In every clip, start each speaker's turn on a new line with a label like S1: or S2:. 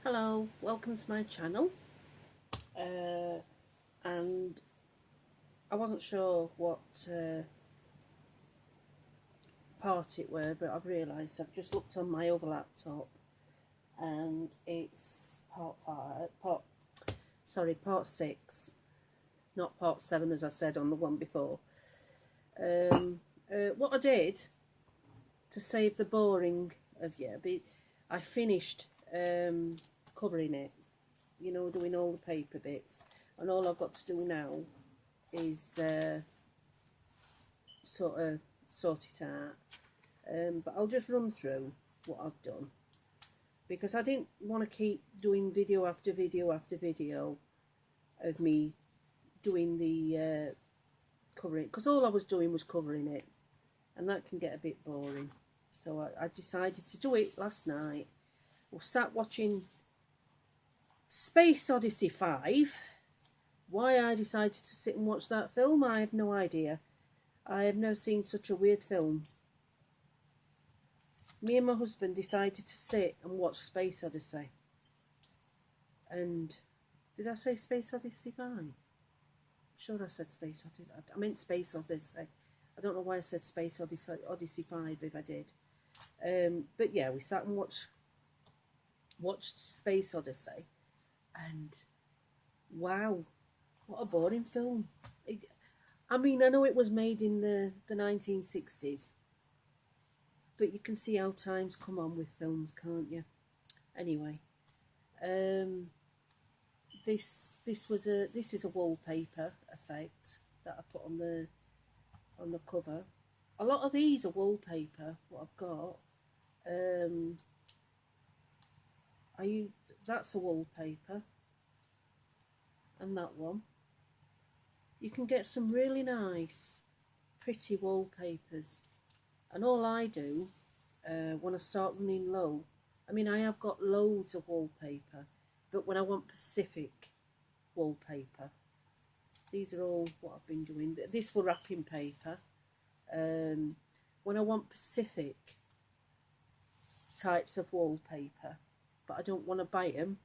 S1: Hello, welcome to my channel. And I wasn't sure what part it were, but I've realised I've just looked on my other laptop, and it's part 6, not part 7 as I said on the one before. What I did to save the boring of I finished covering it, doing all the paper bits, and all I've got to do now is sort it out. But I'll just run through what I've done, because I didn't want to keep doing video after video after video of me doing the covering, because all I was doing was covering it, and that can get a bit boring. So I decided to do it last night. I sat watching Space Odyssey 5. Why I decided to sit and watch that film, I have no idea. I have never seen such a weird film. Me and my husband decided to sit and watch Space Odyssey. And did I say Space Odyssey 5? I'm sure I said Space Odyssey. I meant Space Odyssey. I don't know why I said Space Odyssey 5 if I did. But yeah, we sat and watched Space Odyssey. And wow, what a boring film. I know it was made in the 1960s. But you can see how times come on with films, can't you? Anyway, this is a wallpaper effect that I put on the cover. A lot of these are wallpaper. What I've got, that's a wallpaper, and that one. You can get some really nice, pretty wallpapers, and all I do when I start running low, I have got loads of wallpaper, but when I want Pacific wallpaper, these are all what I've been doing. This for wrapping paper. When I want Pacific types of wallpaper, but I don't want to buy them,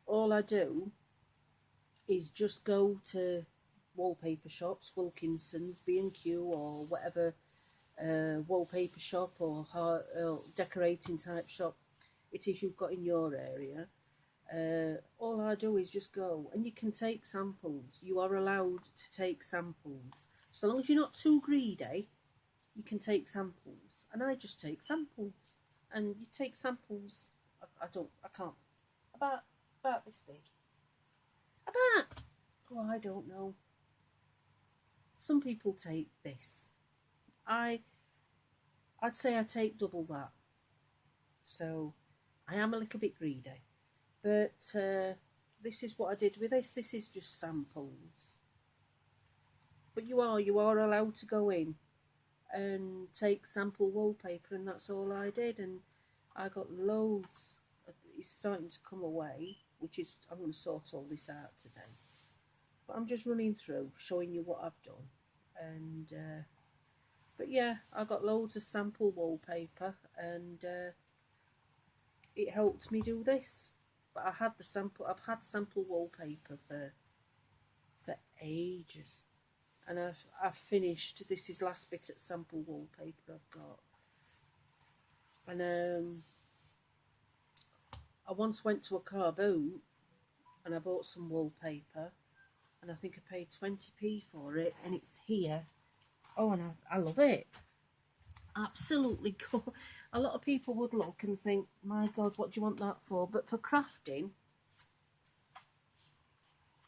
S1: all I do is just go to wallpaper shops, Wilkinson's, B&Q, or whatever wallpaper shop or decorating type shop it is you've got in your area. All I do is just go, and you can take samples. You are allowed to take samples. So long as you're not too greedy, you can take samples. And I just take samples. And you take samples, I can't, about this big. I don't know. Some people take this. I'd say I take double that. So I am a little bit greedy. But this is what I did with this. This is just samples. But you are allowed to go in and take sample wallpaper, and that's all I did. And I got loads. It's starting to come away, which is, I'm going to sort all this out today. But I'm just running through, showing you what I've done. And but yeah, I got loads of sample wallpaper, and it helped me do this. But I've had sample wallpaper for ages, and I've finished. This is last bit at sample wallpaper I've got. And I once went to a car boot and I bought some wallpaper, and I think I paid 20p for it, and it's here. Oh, and I love it. Absolutely cool. A lot of people would look and think, my God, what do you want that for? But for crafting,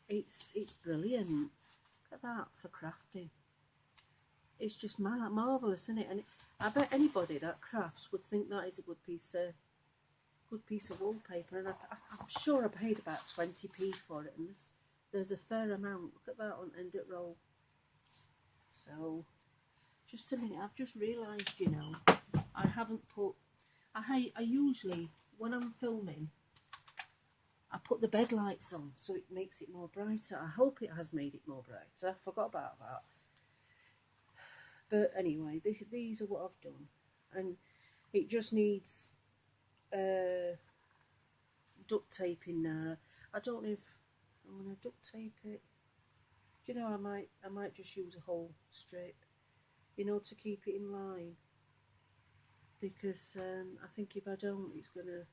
S1: it's brilliant. Look at that, for crafting. It's just marvellous, isn't it? And I bet anybody that crafts would think that is a good piece of wallpaper. And I'm sure I paid about 20p for it, and there's a fair amount. Look at that on end it roll. So, just a minute, I've just realised, I haven't put, I usually, when I'm filming, I put the bed lights on so it makes it more brighter. I hope it has made it more brighter. I forgot about that. But anyway, these are what I've done. And it just needs duct tape in now. I don't know if I'm going to duct tape it. Do you know, I might just use a whole strip, you know, to keep it in line. Because I think if I don't, it's going to...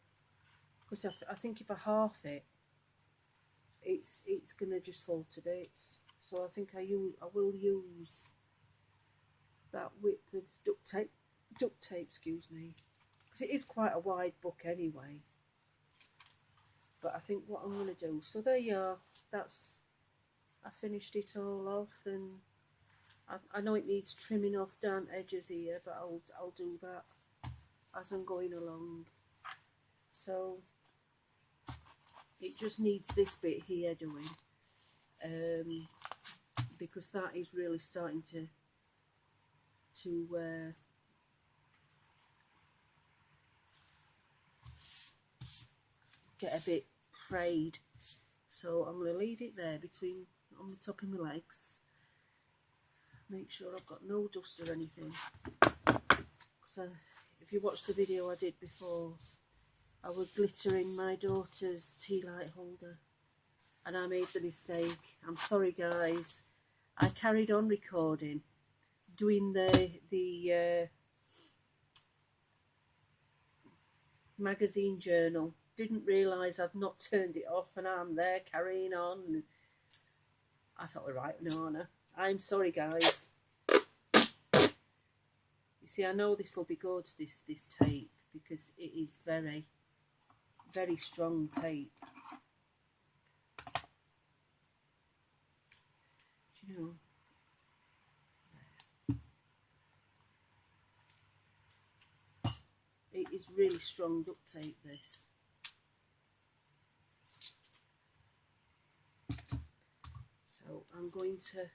S1: Because I think if I half it, it's going to just fall to bits. So I think I will use that width of duct tape, excuse me. Because it is quite a wide book anyway. But I think what I'm going to do, so there you are, I finished it all off, and I know it needs trimming off down edges here, but I'll do that as I'm going along. So it just needs this bit here doing, because that is really starting to get a bit frayed. So I'm going to leave it there on the top of my legs. Make sure I've got no dust or anything. Because if you watched the video I did before, I was glittering my daughter's tea light holder, and I made the mistake. I'm sorry guys. I carried on recording, doing the magazine journal. Didn't realise I'd not turned it off, and I'm there carrying on. I felt the right banana. I'm sorry guys. You see, I know this will be good, this tape, because it is very, very strong tape. Do you know? It is really strong duct tape, this. So I'm going to,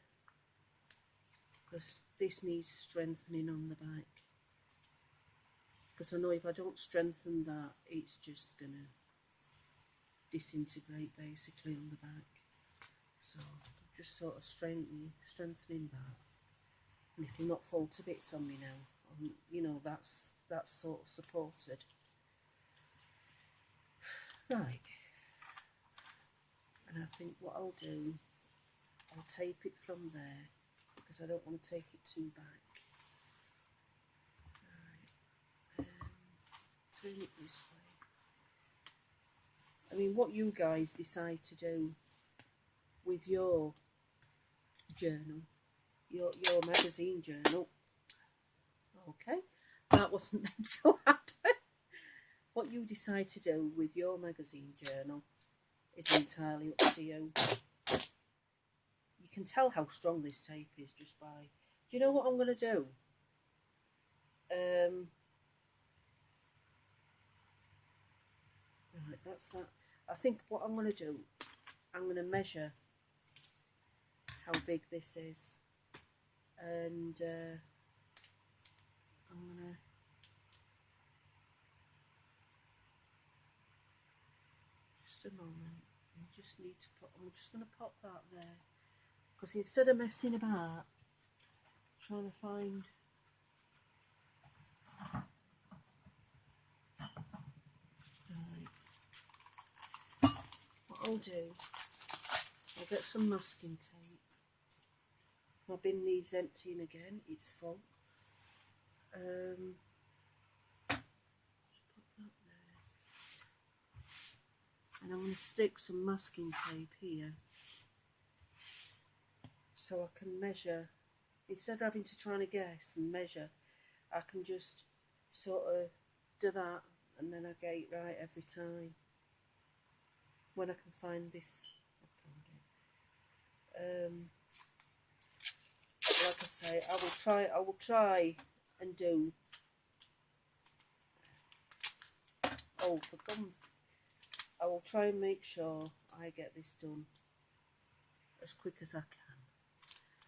S1: because this needs strengthening on the back. Because I know if I don't strengthen that, it's just going to disintegrate basically on the back. So I'm just sort of strengthening that. And it will not fall to bits on me now. You know, that's sort of supported. Right. And I think what I'll do, I'll tape it from there, because I don't want to take it too back. Right. Turn it this way. I mean, what you guys decide to do with your journal, your magazine journal. Okay, that wasn't meant to happen. What you decide to do with your magazine journal is entirely up to you. You can tell how strong this tape is just by... Do you know what I'm going to do? Right, that's that. I think what I'm going to do, I'm going to measure how big this is. And I'm going to... Just a moment. I just need to put... I'm just going to pop that there. Because instead of messing about, trying to find... Right. What I'll do, I'll get some masking tape. My bin needs emptying again, it's full. Just put that there. And I'm going to stick some masking tape here, so I can measure. Instead of having to try and guess and measure, I can just sort of do that, and then I get it right every time. When I can find this, I found it. Like I say, I will try and do... Oh, for gum! I will try and make sure I get this done as quick as I can.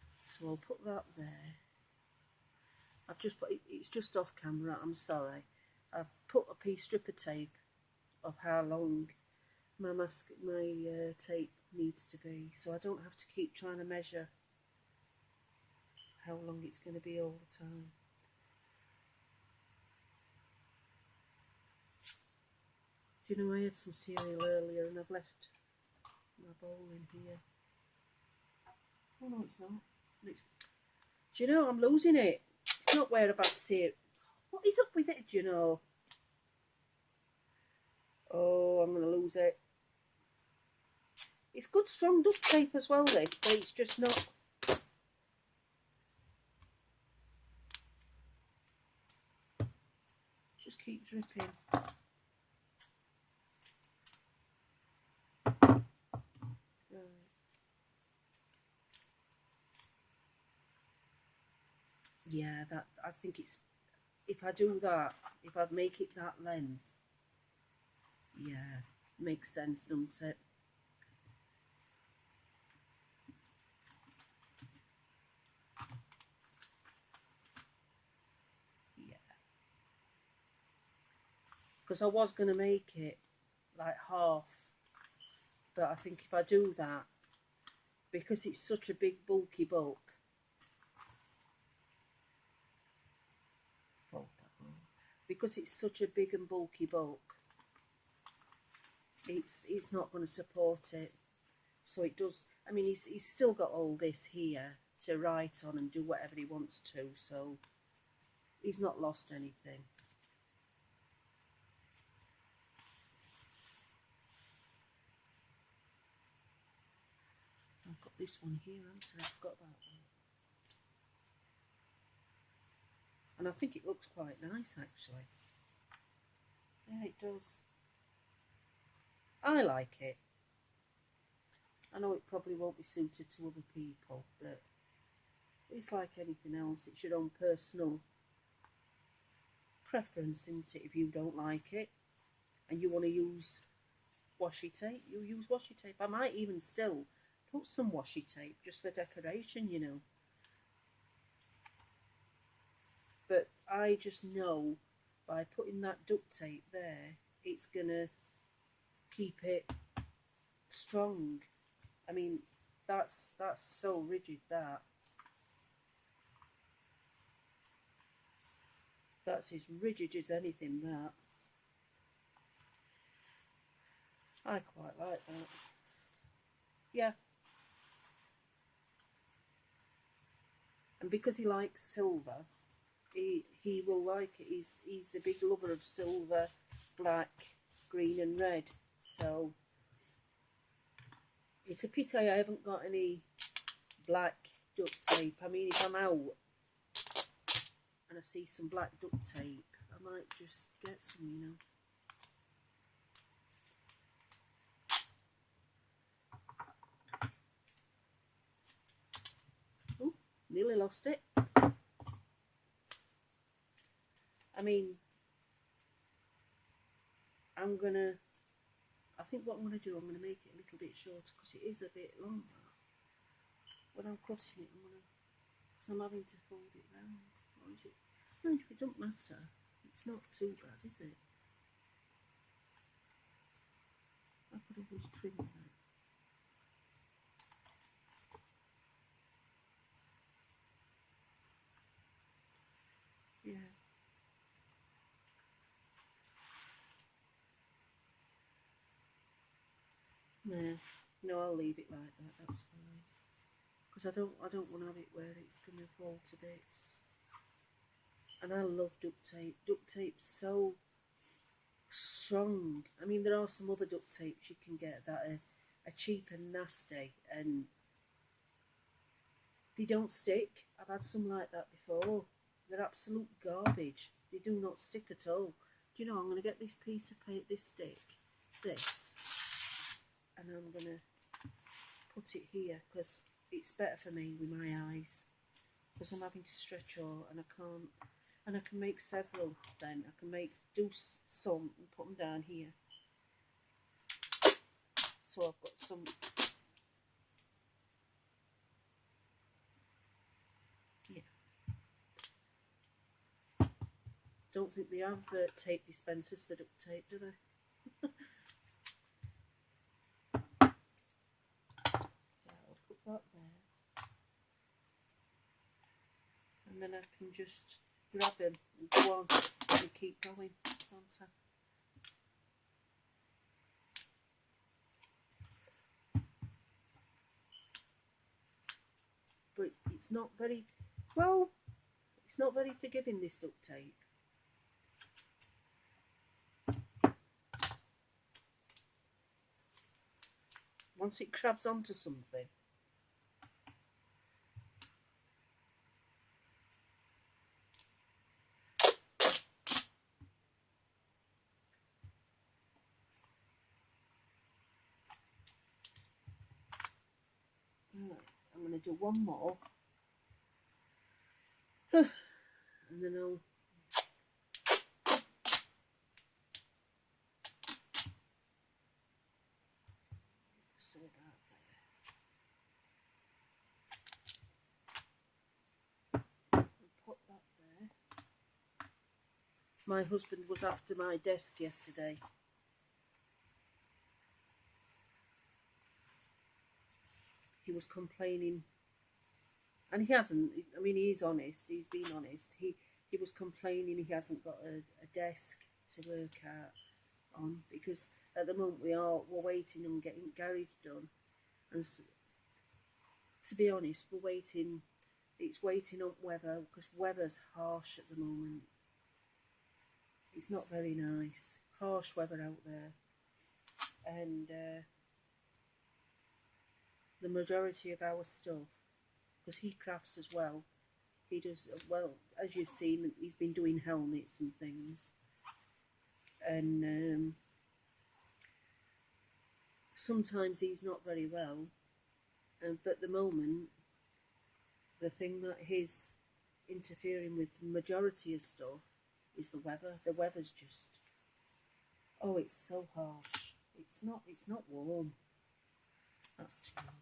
S1: So I'll put that there. I've just put it's just off camera. I'm sorry. I've put a strip of tape of how long my tape needs to be, so I don't have to keep trying to measure how long it's going to be all the time. Do you know I had some cereal earlier and I've left my bowl in here. Oh no, it's not. Do you know I'm losing it? It's not where I've had cereal. What is up with it? Do you know? Oh, I'm gonna lose it. It's good strong duct tape as well, this, but it's just not. Just keeps ripping. Yeah, that I think it's, if I do that, if I make it that length, yeah, makes sense, doesn't it? Yeah. Because I was going to make it like half, but I think if I do that, because it's such a big bulky bulk, because it's such a big and bulky bulk, it's not going to support it. So it does, I mean, he's still got all this here to write on and do whatever he wants to, so he's not lost anything. I've got this one here, haven't I? I've got that one. And I think it looks quite nice, actually. Yeah, it does. I like it. I know it probably won't be suited to other people, but it's like anything else. It's your own personal preference, isn't it? If you don't like it and you want to use washi tape, you use washi tape. I might even still put some washi tape just for decoration, you know. But I just know by putting that duct tape there, it's going to keep it strong. I mean, that's so rigid, that. That's as rigid as anything, that. I quite like that. Yeah. And because he likes silver, he will like it. He's a big lover of silver, black, green and red. So it's a pity I haven't got any black duct tape. I mean, if I'm out and I see some black duct tape, I might just get some, you know. Oh, nearly lost it. I mean, I think what I'm going to do, I'm going to make it a little bit shorter because it is a bit long. When I'm cutting it, because I'm having to fold it round. Or is it? No, it don't matter. It's not too bad, is it? I could always trim that. Yeah. Nah, no, I'll leave it like that. That's fine. Because I don't want to have it where it's going to fall to bits. And I love duct tape. Duct tape's so strong. I mean, there are some other duct tapes you can get that are cheap and nasty, and they don't stick. I've had some like that before. They're absolute garbage. They do not stick at all. Do you know, I'm going to get this piece of paint, this stick, this, and I'm going to put it here because it's better for me with my eyes, because I'm having to stretch all and I can't. And I can make several then. I can do some and put them down here. So I've got some. Yeah. Don't think they have tape dispensers for duct tape, do they? Yeah, I'll put that there. And then I can just grab him and go on and keep going, can't I? It's not very, well, it's not very forgiving, this duct tape. Once it grabs onto something, right, I'm going to do one more, and then I'll sew that there. I'll put that there. My husband was after my desk yesterday. He was complaining, and he hasn't, I mean, he's honest, he's been honest. He was complaining he hasn't got a desk to work on, because at the moment we're waiting on getting garage done, and to be honest, it's waiting on weather, because weather's harsh at the moment. It's not very nice, harsh weather out there, and the majority of our stuff, because he crafts as well, he does, well, as you've seen, he's been doing helmets and things, and sometimes he's not very well, but at the moment, the thing that is interfering with the majority of stuff is the weather. The weather's just, oh, it's so harsh. It's not warm. That's too warm.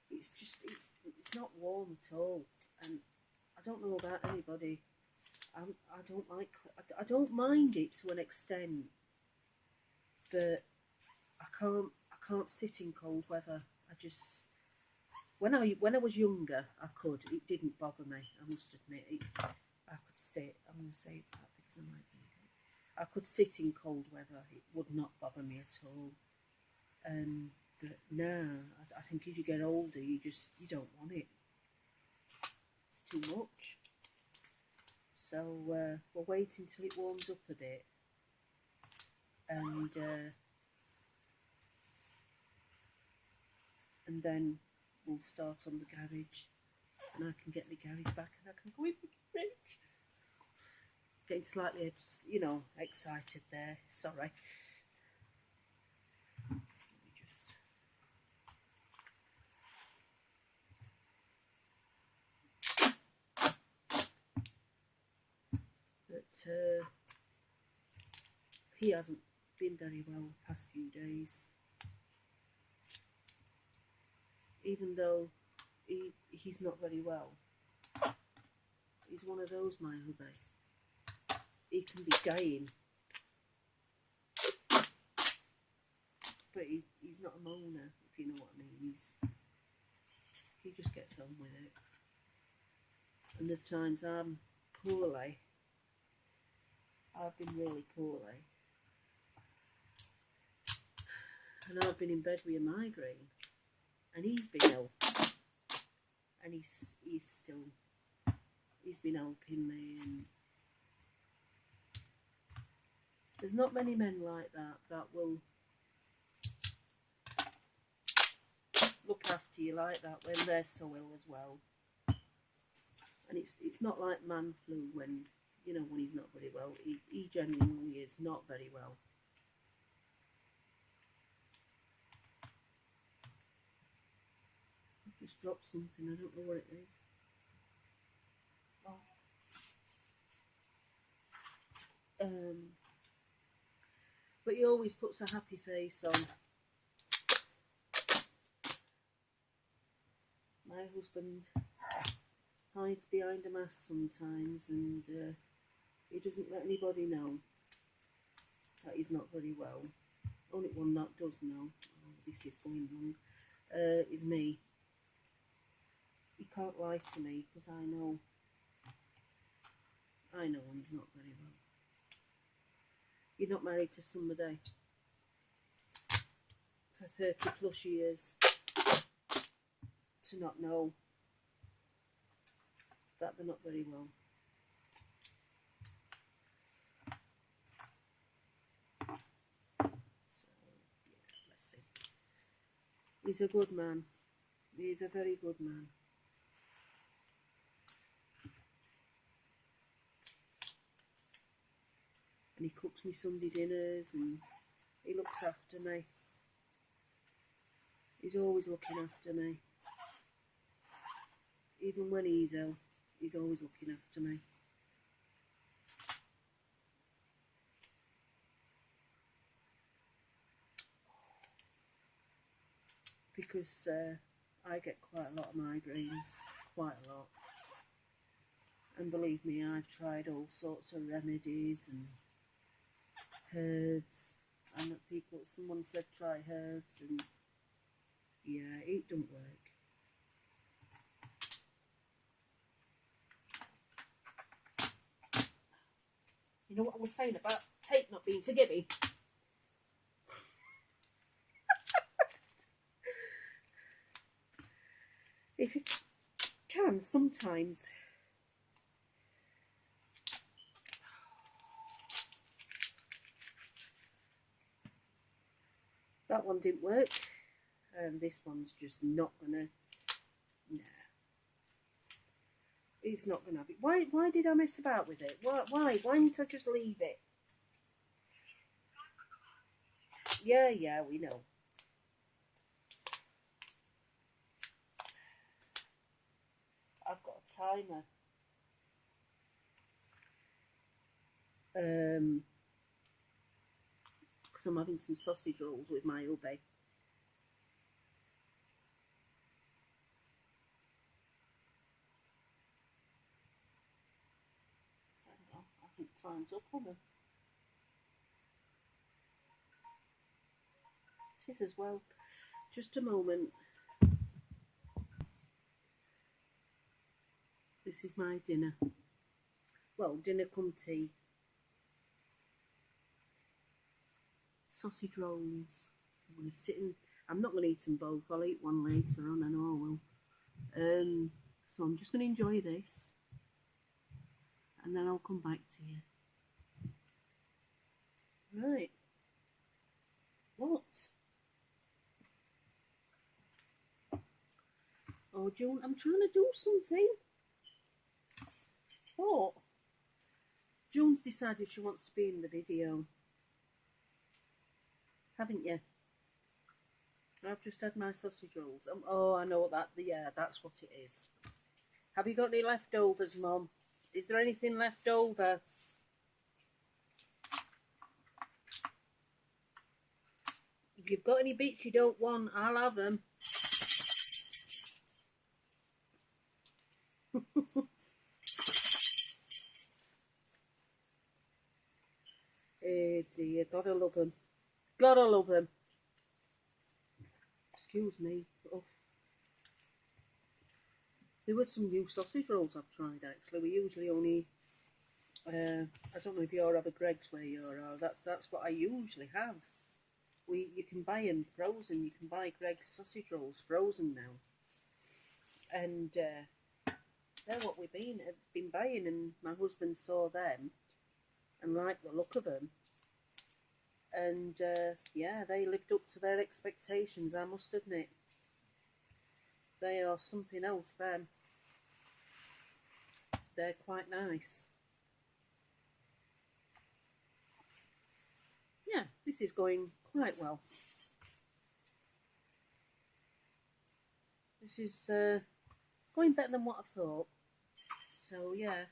S1: It's just, it's not warm at all, and I don't know about anybody. I don't mind it to an extent, but I can't sit in cold weather. I just, when I was younger, I could. It didn't bother me, I must admit. I could sit. I'm going to say that because I might be. I could sit in cold weather. It would not bother me at all. But now, I think as you get older, you don't want it. It's too much. So we're waiting till it warms up a bit, and then we'll start on the garage, and I can get my garage back, and I can go in the garage. Getting slightly, excited there. Sorry. Let me just. But he hasn't been very well the past few days. Even though he's not very well. He's one of those, my hubby. He can be dying, but he's not a moaner, if you know what I mean. He just gets on with it. And there's times I'm poorly. I've been really poorly, and I've been in bed with a migraine, and he's been ill, and he's been helping me, and there's not many men like that will look after you like that when they're so ill as well. And it's not like man flu when he's not very well. He genuinely is not very well. I just dropped something, I don't know what it is. Oh. But he always puts a happy face on. My husband hides behind a mask sometimes, and he doesn't let anybody know that he's not very well. Only one that does know, oh, this is going wrong, is me. He can't lie to me, because I know when he's not very well. You're not married to somebody for 30 plus years to not know that they're not very well. So, yeah, let's see. He's a good man. He's a very good man. And he cooks me Sunday dinners and he looks after me. He's always looking after me. Even when he's ill, he's always looking after me. Because I get quite a lot of migraines, quite a lot. And believe me, I've tried all sorts of remedies and herbs. And someone said try herbs, and yeah, it don't work. You know what I was saying about tape not being forgiving? If you can, sometimes that one didn't work, and this one's just not gonna. Nah, it's not gonna have it. Why did I mess about with it? Why didn't I just leave it? Yeah, we know. I've got a timer. Because I'm having some sausage rolls with my hubby. Hang on, I think time's up on them. It is as well. Just a moment. This is my dinner. Well, dinner come tea. Sausage rolls. I'm going to sit in. I'm not going to eat them both. I'll eat one later on, I know I will. So I'm just going to enjoy this. And then I'll come back to you. Right. What? Oh, June, I'm trying to do something. What? June's decided she wants to be in the video. Haven't you? I've just had my sausage rolls. Oh, I know that. Yeah, that's what it is. Have you got any leftovers, Mum? Is there anything left over? If you've got any bits you don't want, I'll have them. Oh dear, gotta love them. Gotta love them. Excuse me. Oh. There were some new sausage rolls I've tried actually. We usually only, I don't know if you all have a Greggs where you are. That's what I usually have. You can buy them frozen. You can buy Greggs sausage rolls frozen now. And they're what we've been buying, and my husband saw them and liked the look of them. And yeah, they lived up to their expectations, I must admit. They are something else, them. They're quite nice. Yeah, this is going quite well. This is going better than what I thought. So, yeah.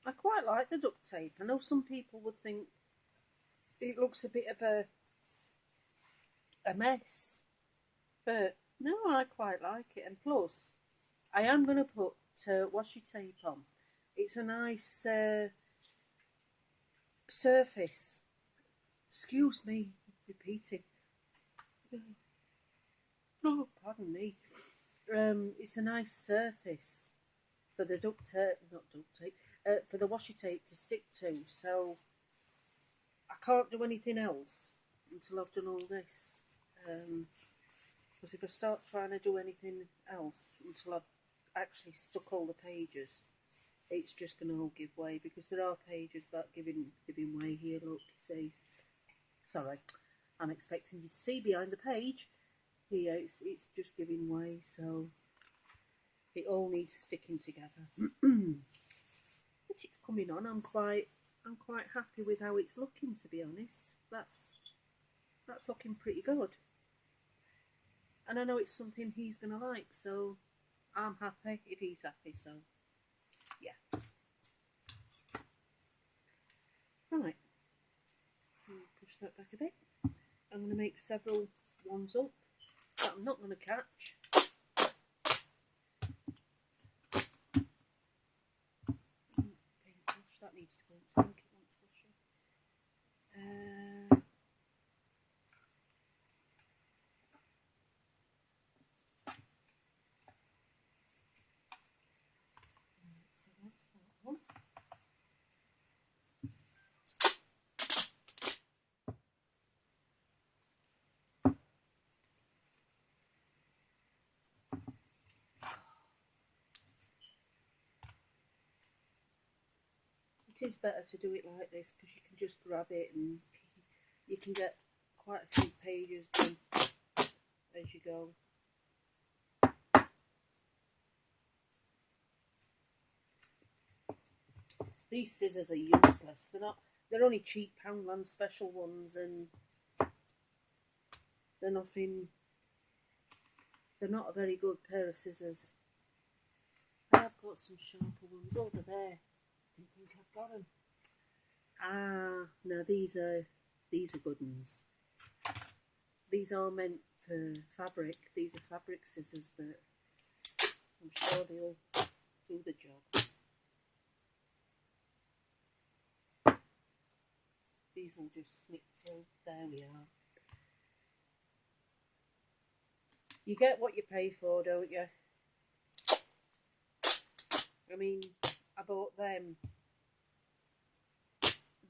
S1: I quite like the duct tape. I know some people would think it looks a bit of a mess, but No, I quite like it, and plus, I am going to put washi tape on. It's a nice surface. Excuse me, repeating. Oh, pardon me. It's a nice surface for the not duct tape, for the washi tape to stick to. So I can't do anything else until I've done all this. Because if I start trying to do anything else until I've actually stuck all the pages, it's just going to all give way, because there are pages that giving way here. Look, it says, sorry, I'm expecting you to see behind the page. Here, it's just giving way, so it all needs sticking together. But it's coming on. I'm quite happy with how it's looking, to be honest. That's looking pretty good. And I know it's something he's going to like, so I'm happy if he's happy, so yeah. Right, push that back a bit. I'm going to make several ones up that I'm not going to catch. Paintbrush, that needs to go in the sink, it wants washing. So that's that one. It is better to do it like this, because you can just grab it and you can get quite a few pages done as you go. These scissors are useless. They're only cheap Poundland special ones, and they're nothing. They're not a very good pair of scissors. I've got some sharper ones over there. Didn't think I've got them. Ah, no, these are good ones. These are meant for fabric. These are fabric scissors, but I'm sure they'll do the job. These will just snip through. There we are. You get what you pay for, don't you? I mean, I bought them.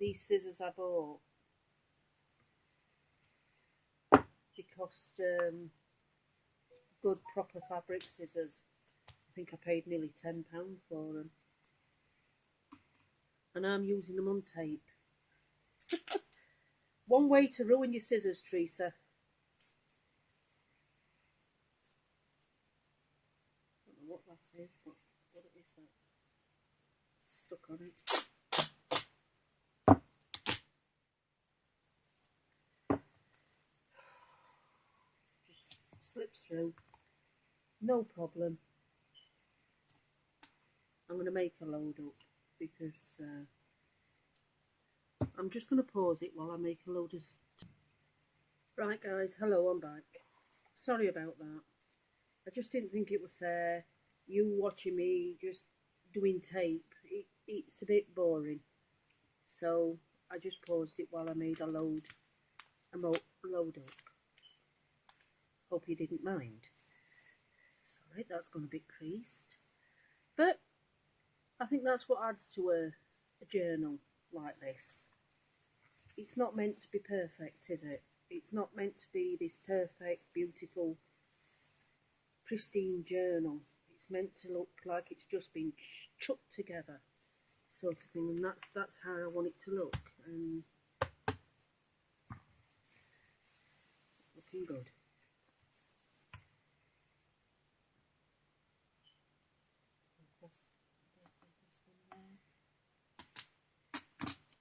S1: These scissors I bought because good proper fabric scissors. I think I paid nearly £10 for them. And I'm using them on tape. One way to ruin your scissors, Teresa. I don't know what that is, but what it is that? Stuck on it. Just slips through. No problem. I'm going to make a load up, because I'm just going to pause it while I make a load of Right guys, hello, I'm back. Sorry about that. I just didn't think it was fair. You watching me just doing tape, it's a bit boring. So I just paused it while I made a load up. Hope you didn't mind. Sorry, that's gone a bit creased. But I think that's what adds to a journal like this. It's not meant to be perfect, is it? It's not meant to be this perfect, beautiful, pristine journal. It's meant to look like it's just been chucked together, sort of thing, and that's how I want it to look. And looking good.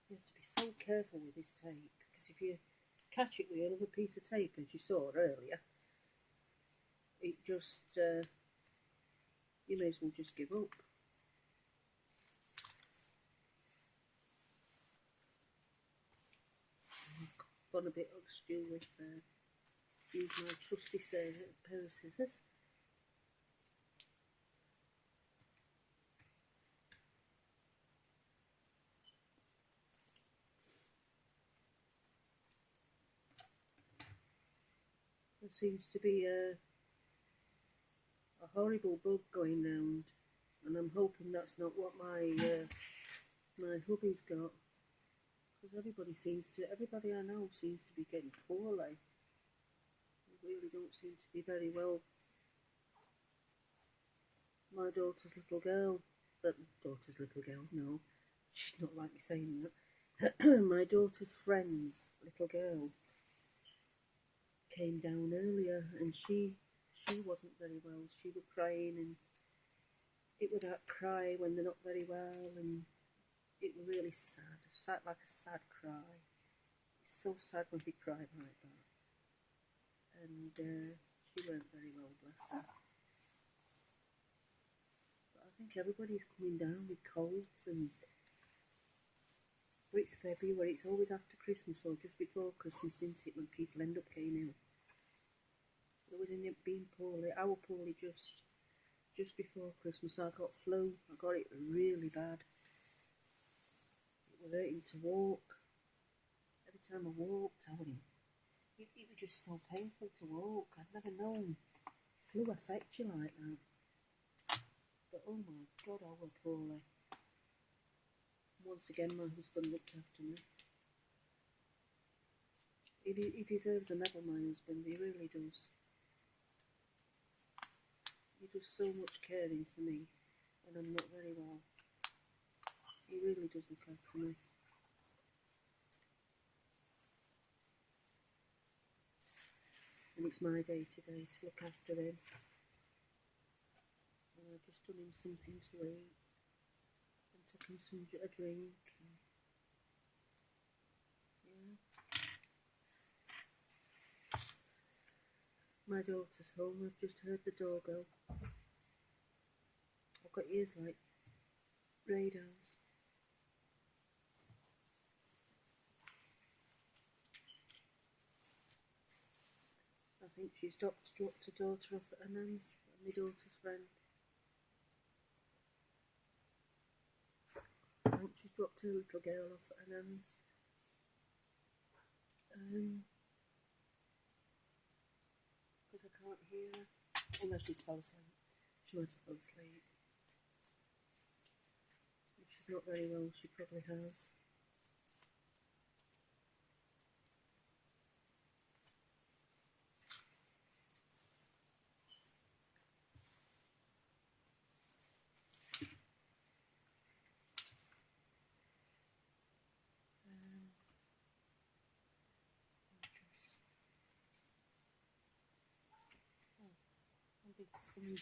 S1: You have to be so careful with this tape, because if you catch it with another piece of tape, as you saw earlier, it just you may as well just give up. Got a bit of stew with there. Use my trusty pair of scissors. There seems to be a horrible bug going round, and I'm hoping that's not what my my hubby's got, because everybody I know seems to be getting poorly. They really don't seem to be very well. My daughter's little girl, no, she's not like me saying that. My daughter's friend's little girl came down earlier, and she wasn't very well. She was crying, and it was that cry when they're not very well, and it was really sad like a sad cry. It's so sad when they cry like that. And she weren't very well, bless her. But I think everybody's coming down with colds, and it's February, it's always after Christmas or just before Christmas, isn't it, when people end up getting ill. It was in it being poorly. I was poorly just before Christmas. I got flu. I got it really bad. It was hurting to walk. Every time I walked, it was just so painful to walk. I'd never known flu affect you like that. But oh my God, I was poorly. Once again, my husband looked after me. He deserves a medal, my husband. He really does. He does so much caring for me when I'm not very well. He really does look after me. And it's my day today to look after him. And I've just done him something to eat and took him a drink. And, yeah. My daughter's home. I've just heard the door go. I've got ears like radars. I think she's dropped her daughter off at her nan's, my daughter's friend. I think she's dropped her little girl off at her nan's. Because I can't hear her. Unless she's fell asleep. She might have fell asleep. If she's not very well, she probably has.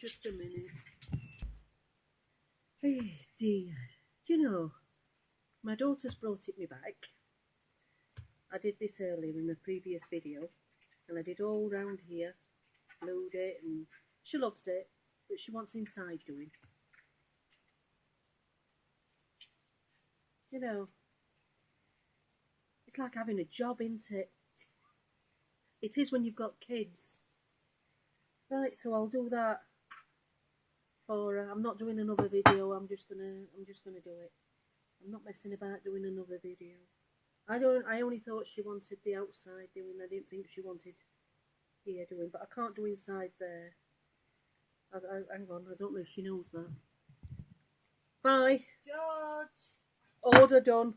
S1: Just a minute. Hey dear. Do you know, my daughter's brought it me back. I did this earlier in a previous video, and I did all round here, glued it, and she loves it, but she wants inside doing. You know, it's like having a job, isn't it? It is when you've got kids. Right, so I'll do that for. I'm not doing another video. I'm just gonna do it. I'm not messing about doing another video. I only thought she wanted the outside doing. I didn't think she wanted here doing, but I can't do inside there. Hang on, I don't know if she knows that. Bye.
S2: George.
S1: Order done.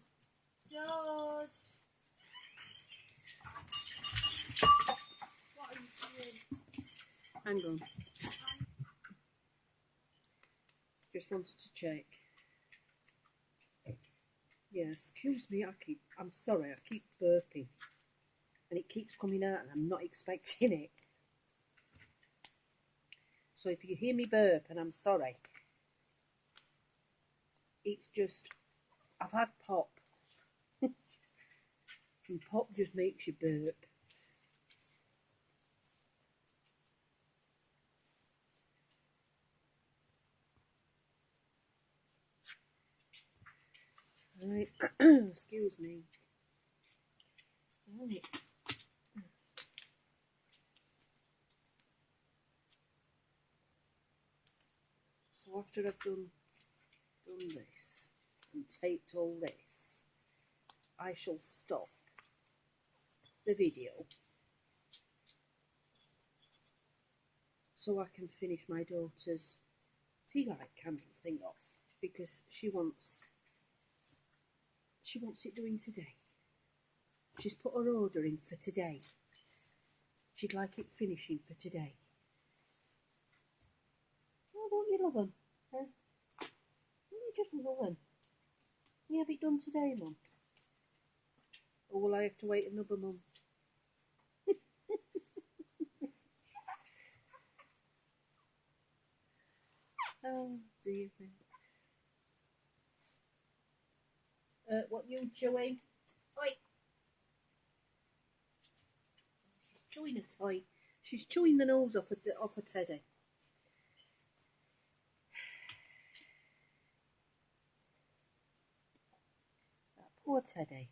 S2: George. What are you doing?
S1: Hang on. Just wanted to check. Yeah, excuse me, I'm sorry, I keep burping. And it keeps coming out and I'm not expecting it. So if you hear me burp, and I'm sorry, it's just, I've had pop. And pop just makes you burp. Right, excuse me. Right. after I've done this and taped all this, I shall stop the video so I can finish my daughter's tea light candle thing off, because she wants it doing today. She's put her order in for today. She'd like it finishing for today. Oh, don't you love them? Huh? Don't you just love them? You have it done today, Mum? Or will I have to wait another month? Oh, dear me. What you chewing? Oi! She's chewing a toy. She's chewing the nose off a teddy. That poor teddy.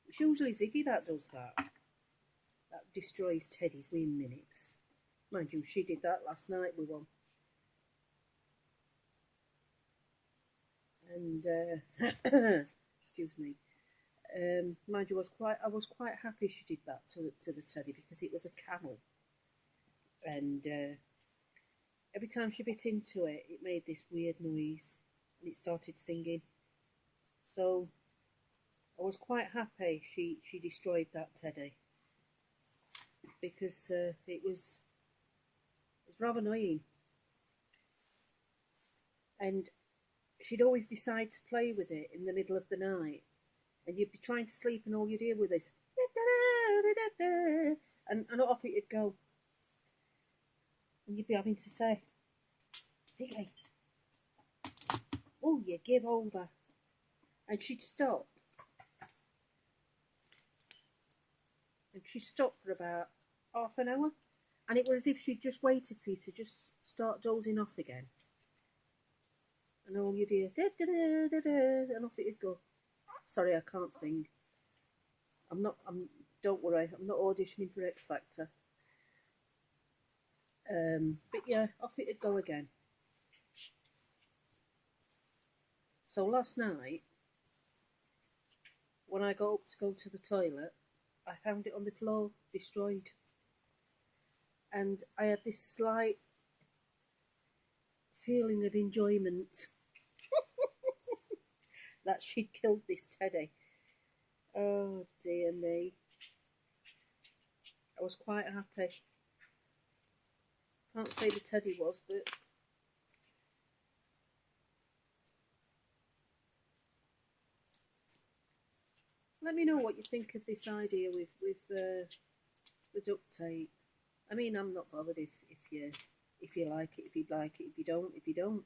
S1: It's usually Ziggy that does that. That destroys teddies within minutes. Mind you, she did that last night with one. And excuse me. Mind you, I was quite happy she did that to the teddy, because it was a camel, and every time she bit into it, it made this weird noise, and it started singing. So I was quite happy she destroyed that teddy, because it was rather annoying, and she'd always decide to play with it in the middle of the night, and you'd be trying to sleep and all you'd hear with this, and off it'd go. And you'd be having to say, Ziggy, will you give over? And she'd stop. And she'd stop for about half an hour. And it was as if she'd just waited for you to just start dozing off again. And all you'd hear, and off it'd go. Sorry, I can't sing. Don't worry, I'm not auditioning for X Factor. But yeah, off it'd go again. So last night, when I got up to go to the toilet, I found it on the floor, destroyed. And I had this slight feeling of enjoyment that she'd killed this teddy. Oh dear me. I was quite happy. Can't say the teddy was, but let me know what you think of this idea with the duct tape. I mean, I'm not bothered if you like it, if you like it, if you don't.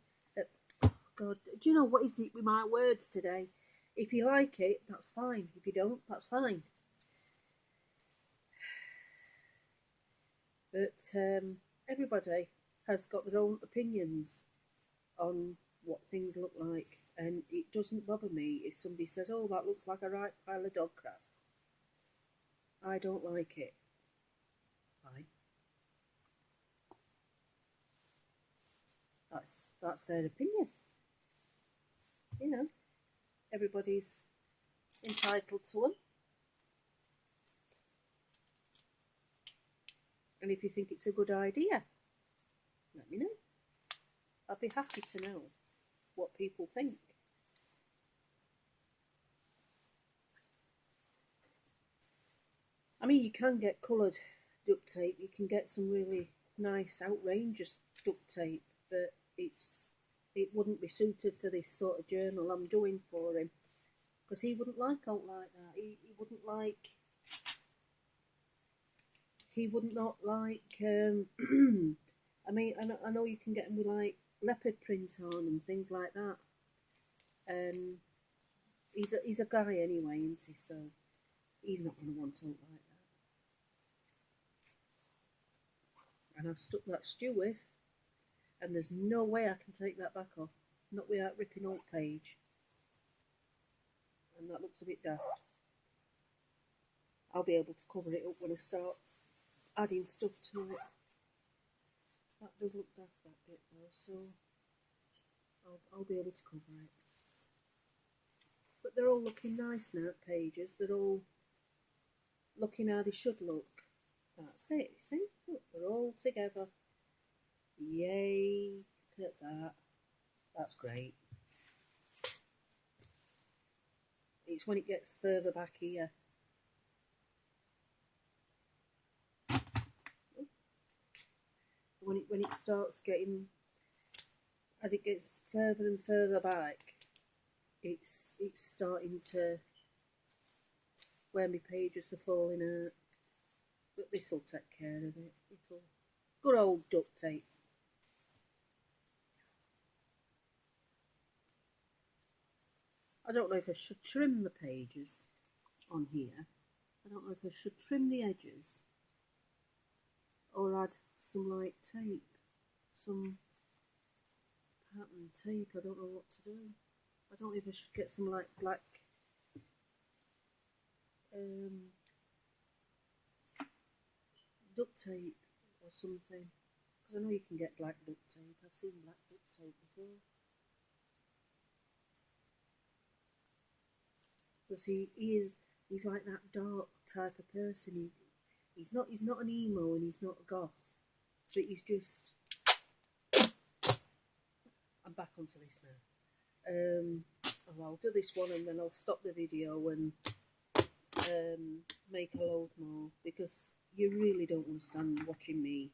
S1: Oh God, do you know what is it with my words today? If you like it, that's fine. If you don't, that's fine. But everybody has got their own opinions on what things look like, and it doesn't bother me if somebody says, oh, that looks like a right pile of dog crap. I don't like it. Fine. That's their opinion. You know, everybody's entitled to them. And if you think it's a good idea, let me know. I'd be happy to know what people think. I mean, you can get coloured duct tape. You can get some really nice, outrageous duct tape, but it wouldn't be suited for this sort of journal I'm doing for him, because he wouldn't like out like that. He wouldn't like. He would not like. I mean, I know you can get them with like leopard print on and things like that. He's a guy anyway, isn't he? So he's not going to want out like that. And I've stuck that stew with, and there's no way I can take that back off, not without ripping out page. And that looks a bit daft. I'll be able to cover it up when I start adding stuff to it. That does look daft, that bit though, so I'll be able to cover it. But they're all looking nice now, pages. They're all looking how they should look. That's it, see? Look, they're all together. Yay, look at that. That's great. It's when it gets further back here. When it starts getting, as it gets further and further back, it's starting to, where my pages are falling out. But this will take care of it. Good old duct tape. I don't know if I should trim the pages on here. I don't know if I should trim the edges or add some like tape, some pattern tape. I don't know what to do. I don't know if I should get some like black duct tape or something, because I know you can get black duct tape. I've seen black duct tape before. Because he's like that dark type of person. He's not an emo and he's not a goth, but he's just. I'm back onto this now. I'll do this one and then I'll stop the video and make a load more, because you really don't want to stand watching me.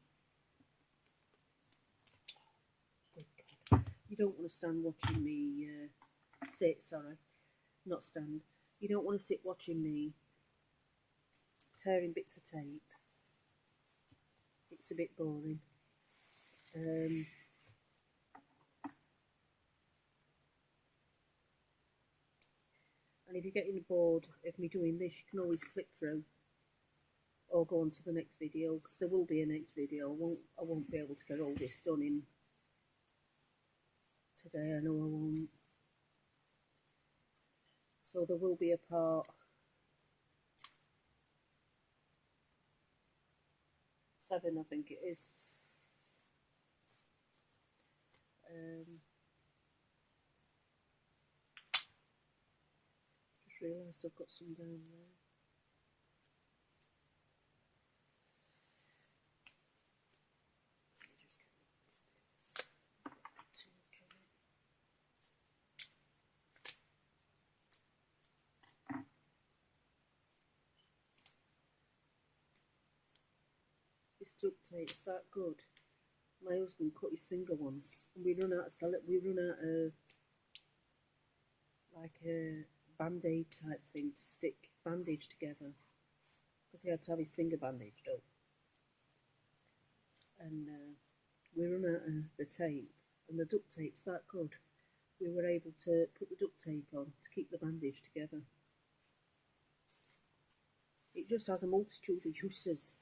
S1: Good God. You don't want to stand watching me not stand. You don't want to sit watching me tearing bits of tape. It's a bit boring. And if you're getting bored of me doing this, you can always flick through or go on to the next video, because there will be a next video. I won't be able to get all this done in today. I know I won't. So there will be a part 7, I think it is. Just realised I've got some down there. Let me just get rid of this bit. I've got a bit too much of it. This duct tape is that good. My husband cut his finger once, and we run out of like a band-aid type thing to stick bandage together, because he had to have his finger bandaged up. And we run out of the tape, and the duct tape's that good. We were able to put the duct tape on to keep the bandage together. It just has a multitude of uses.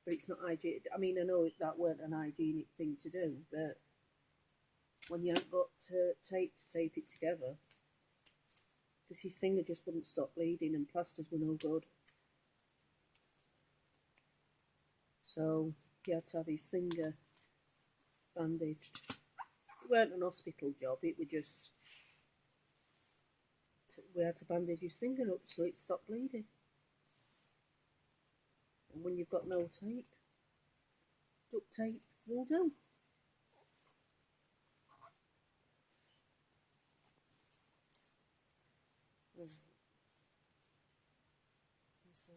S1: But it's not hygienic. I mean, I know that weren't an hygienic thing to do, but when you haven't got tape to tape it together, because his finger just wouldn't stop bleeding and plasters were no good. So he had to have his finger bandaged. It weren't an hospital job, it was just, we had to bandage his finger up so it stopped bleeding. And when you've got no tape, duct tape will do. So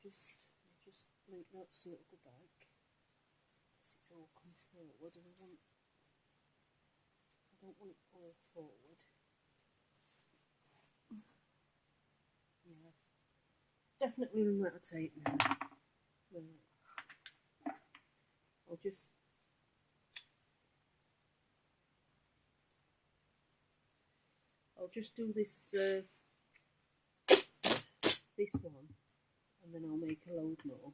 S1: just make that circle back, because it's all come forward, and I don't want it all forward. Yeah, definitely run out of tape now. I'll just do this this one, and then I'll make a load more.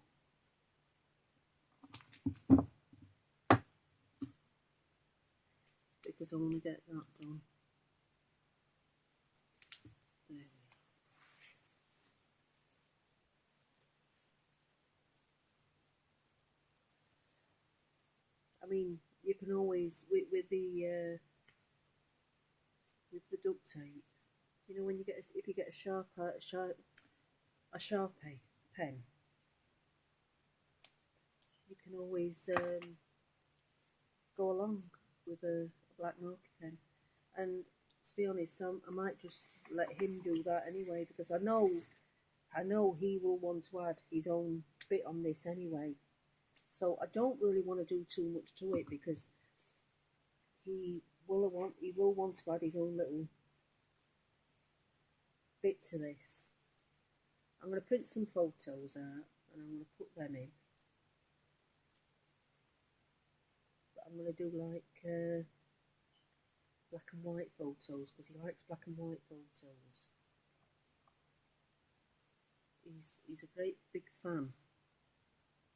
S1: Because I want to get that done. There we are. I mean, you can always with the duct tape. You know, when you get if you get a Sharpie pen, you can always go along with a black marker pen. And to be honest, I might just let him do that anyway, because I know he will want to add his own bit on this anyway. So I don't really want to do too much to it, because he will want to add his own little bit to this. I'm going to print some photos out and I'm going to put them in. But I'm going to do like black and white photos, because he likes black and white photos. He's a great big fan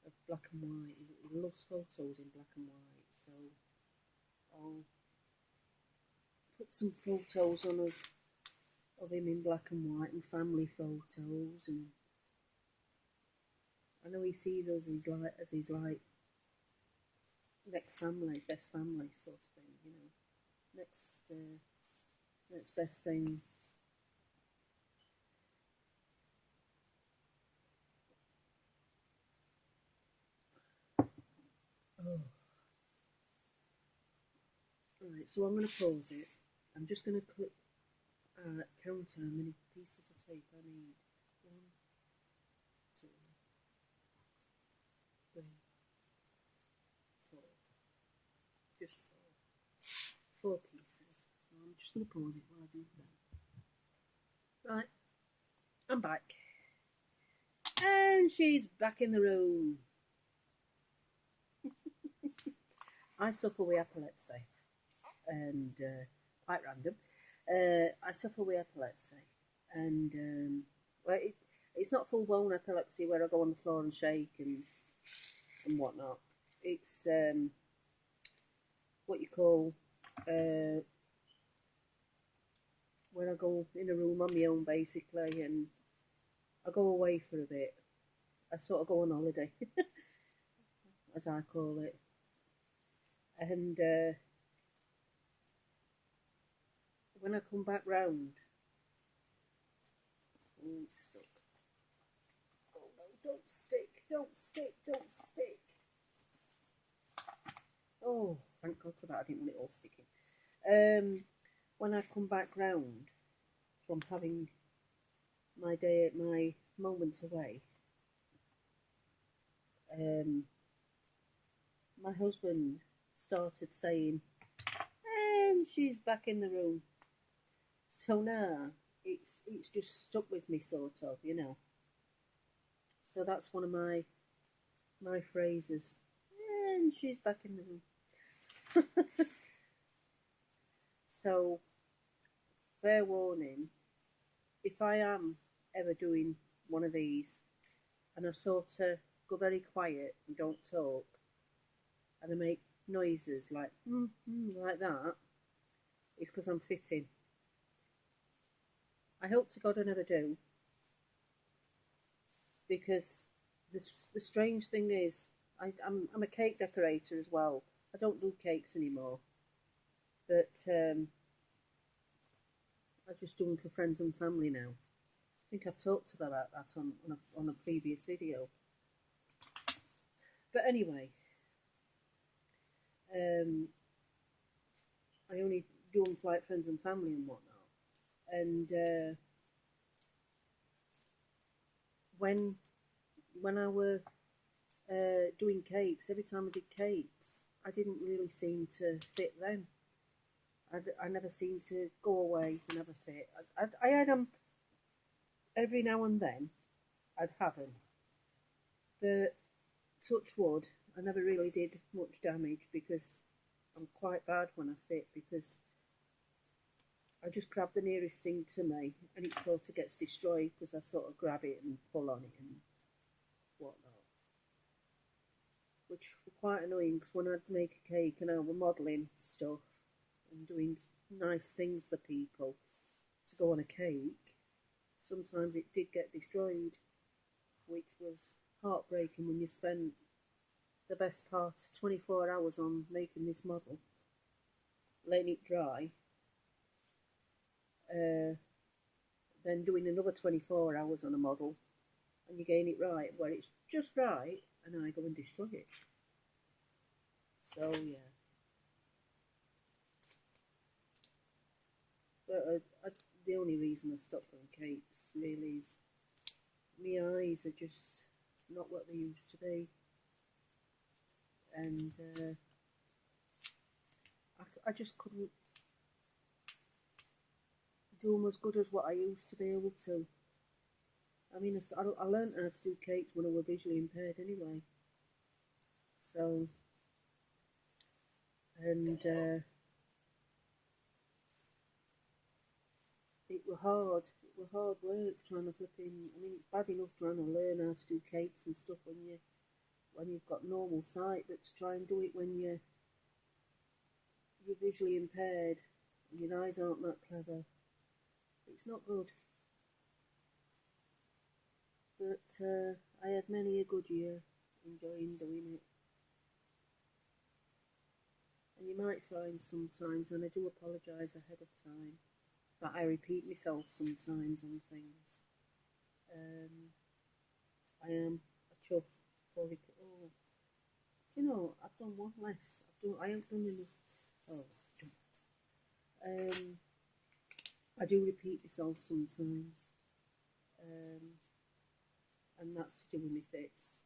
S1: of black and white. He loves photos in black and white, so I'll put some photos on of him in black and white, and family photos, and I know he sees us as he's like next family, best family sort of thing, you know, next best thing. Oh. Alright, so I'm going to pause it. I'm just going to count how many pieces of tape I need. 1, 2, 3, 4. Just 4. 4 pieces. So I'm just going to pause it while I do that. Right, I'm back. And she's back in the room. I suffer with epilepsy, and quite random. I suffer with epilepsy, and well, it's not full blown epilepsy where I go on the floor and shake and whatnot. It's what you call when I go in a room on my own, basically, and I go away for a bit. I sort of go on holiday, as I call it. And when I come back round, oh, it's stuck. Oh no, don't stick, don't stick, don't stick. Oh, thank God for that, I didn't want it all sticking. When I come back round from having my moments away, my husband started saying, and she's back in the room. So now it's just stuck with me, sort of, you know. So that's one of my phrases. And she's back in the room. So fair warning, if I am ever doing one of these and I sort of go very quiet and don't talk, and I make noises like like that, it's because I'm fitting. I hope to God I never do, because the strange thing is I'm a cake decorator as well. I don't do cakes anymore, but I just do them for friends and family now. I think I've talked about that on a previous video. But anyway, I only do them for like friends and family and whatnot. And when I were doing cakes, every time I did cakes, I didn't really seem to fit then. I never seemed to go away and never fit. I had them every now and then. I'd have them, but touch wood, I never really did much damage, because I'm quite bad when I fit, because I just grab the nearest thing to me and it sort of gets destroyed, because I sort of grab it and pull on it and whatnot. Which was quite annoying, because when I'd make a cake and I were modelling stuff and doing nice things for people to go on a cake, sometimes it did get destroyed, which was heartbreaking when you spent the best part, 24 hours on making this model, letting it dry, then doing another 24 hours on a model, and you getting it right where it's just right, and then I go and destroy it. So yeah. But the only reason I stopped doing cakes really is my eyes are just not what they used to be, and I just couldn't do them as good as what I used to be able to. I mean, I learned how to do cakes when I was visually impaired anyway. So, and it was hard. It was hard work trying to flipping. I mean, it's bad enough trying to learn how to do cakes and stuff when you've got normal sight, but to try and do it when you're visually impaired and your eyes aren't that clever, it's not good. But I had many a good year enjoying doing it. And you might find sometimes, and I do apologise ahead of time, that I repeat myself sometimes on things. I am a chuff for oh, you know, I've done one less. I haven't done enough. Oh, I've done it. I do repeat myself sometimes, and that's to do with my fits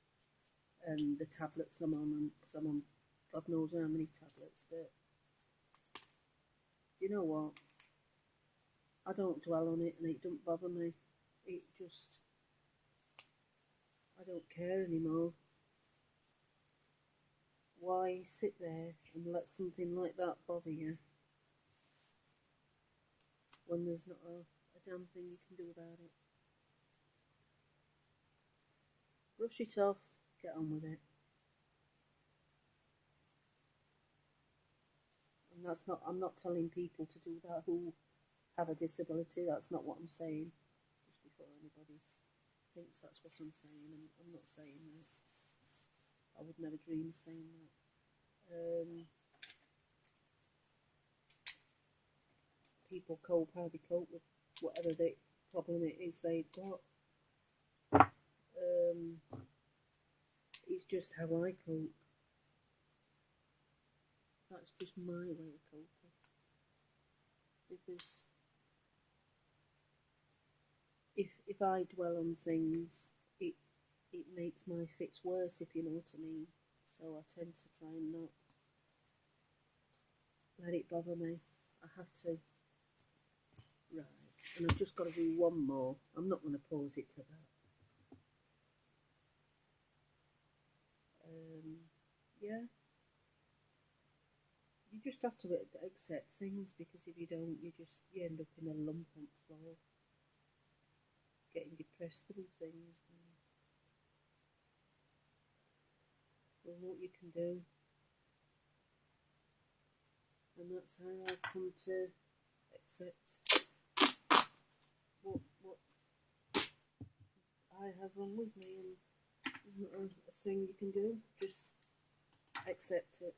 S1: and the tablets I'm on, because I'm on God knows how many tablets. But you know what? I don't dwell on it, and it don't bother me. It just, I don't care anymore. Why sit there and let something like that bother you when there's not a damn thing you can do about it? Brush it off, get on with it. And that's not, I'm not telling people to do that who have a disability. That's not what I'm saying. Just before anybody thinks that's what I'm saying, I'm not saying that. I would never dream of saying that. People cope how they cope with whatever the problem it is they've got. It's just how I cope. That's just my way of coping. Because if I dwell on things, it makes my fits worse, if you know what I mean. So I tend to try and not let it bother me. I have to. Right. And I've just got to do one more. I'm not going to pause it for that. Yeah. You just have to accept things, because if you don't, you end up in a lump on the floor, getting depressed through things. And there's no what you can do. And that's how I've come to accept what I have wrong with me, and there's not a thing you can do. Just accept it.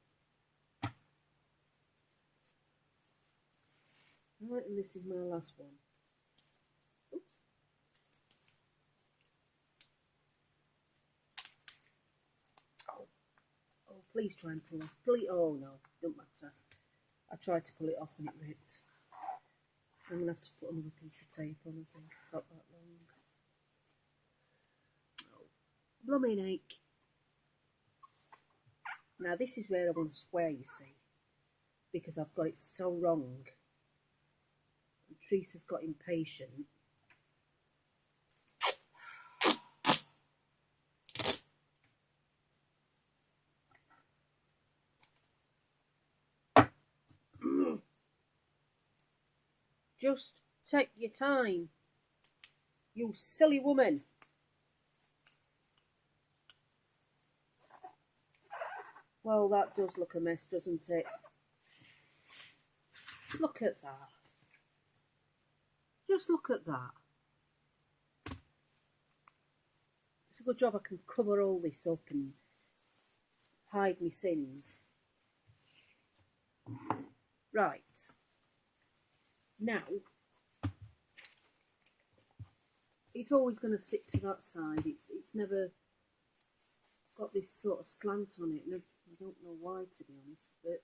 S1: Right, and this is my last one. Oops. Oh, please try and pull off. Please, oh no, don't matter. I tried to pull it off and it ripped. I'm going to have to put another piece of tape on, I think. I've got that long. Oh, blooming ache. Now this is where I want to swear, you see, because I've got it so wrong. And Teresa's got impatient. Just take your time, you silly woman. Well, that does look a mess, doesn't it? Look at that. Just look at that. It's a good job I can cover all this up and hide my sins. Right. Now, it's always going to sit to that side. It's never got this sort of slant on it, and I don't know why, to be honest, but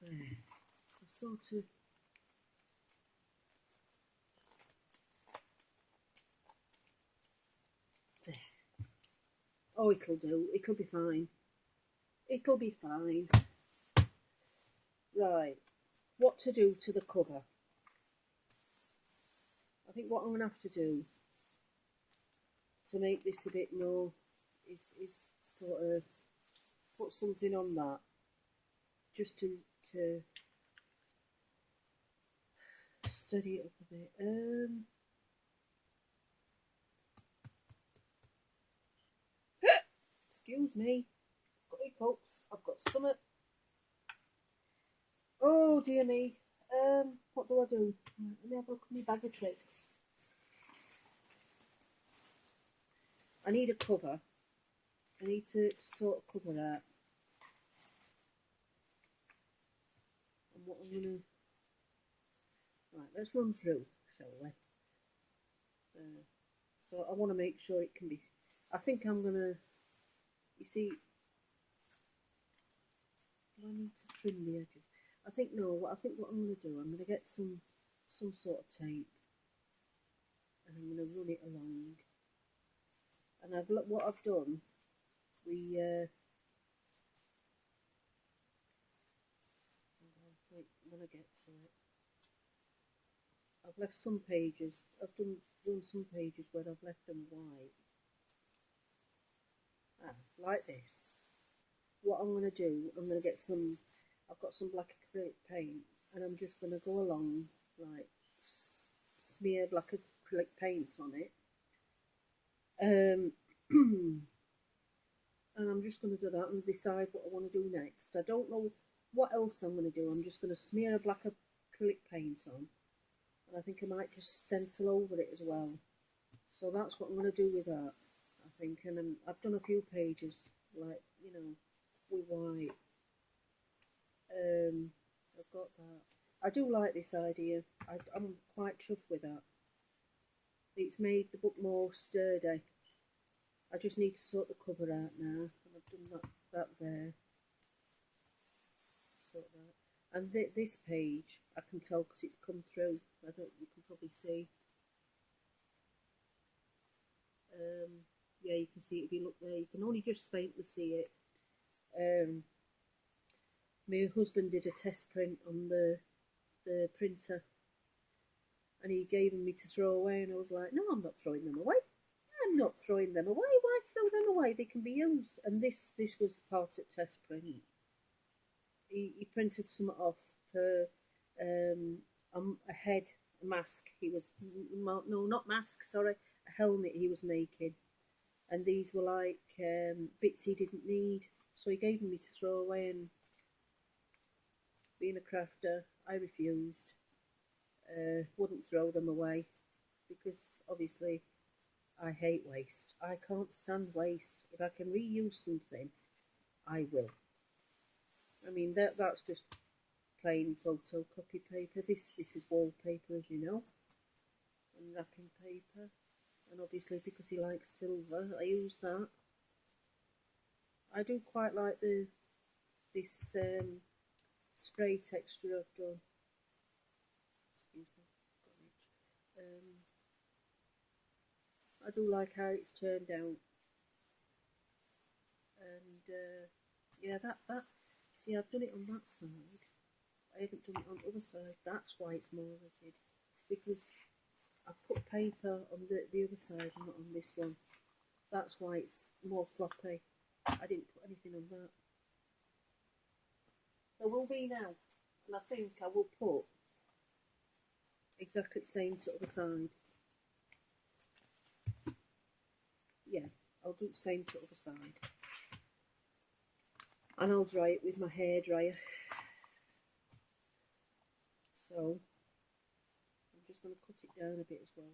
S1: there. I sort of there. Oh, it'll do. It'll be fine. It'll be fine. Right. What to do to the cover? I think what I'm going to have to do to make this a bit more is sort of put something on that, just to steady it up a bit. Excuse me, I've got hiccups, I've got stomach. Oh dear me. What do I do? Let me have a look at my bag of tricks. I need a cover. I need to sort of cover that. And what I'm gonna... Right, let's run through, shall we? So I want to make sure it can be... I think I'm gonna... You see... Do I need to trim the edges? I think no. I think what I'm going to do, I'm going to get some sort of tape, and I'm going to run it along. And what I've done, when I get to it, I've left some pages. I've done some pages where I've left them white. Like this. What I'm going to do, I'm going to get some... I've got some black acrylic paint, and I'm just going to go along, like, smear black acrylic paint on it. And I'm just going to do that and decide what I want to do next. I don't know what else I'm going to do. I'm just going to smear a black acrylic paint on, and I think I might just stencil over it as well. So that's what I'm going to do with that, I think. And I've done a few pages, like, you know, with white. I've got that. I do like this idea. I'm quite chuffed with that. It's made the book more sturdy. I just need to sort the cover out now, and I've done that there. Sort that. And this page, I can tell because it's come through. You can probably see. Yeah, you can see it if you look there. You can only just faintly see it. My husband did a test print on the printer, and he gave them me to throw away, and I was like, no, I'm not throwing them away. I'm not throwing them away. Why throw them away? They can be used. And this was part of test print. He printed some off for a head, a mask. No, not mask, sorry, a helmet he was making. And these were like bits he didn't need, so he gave them me to throw away. And being a crafter, I refused. Wouldn't throw them away, because obviously I hate waste. I can't stand waste. If I can reuse something, I will. I mean, that's just plain photocopy paper. This is wallpaper, as you know, and wrapping paper. And obviously, because he likes silver, I use that. I do quite like this spray texture I've done. Excuse me, got an itch. I do like how it's turned out. And yeah, that. See, I've done it on that side. I haven't done it on the other side. That's why it's more rigid, because I put paper on the other side and not on this one. That's why it's more floppy. I didn't put anything on that. There will be now, and I think I will put exactly the same to the other side. Yeah, I'll do the same to the other side. And I'll dry it with my hairdryer. So I'm just going to cut it down a bit as well.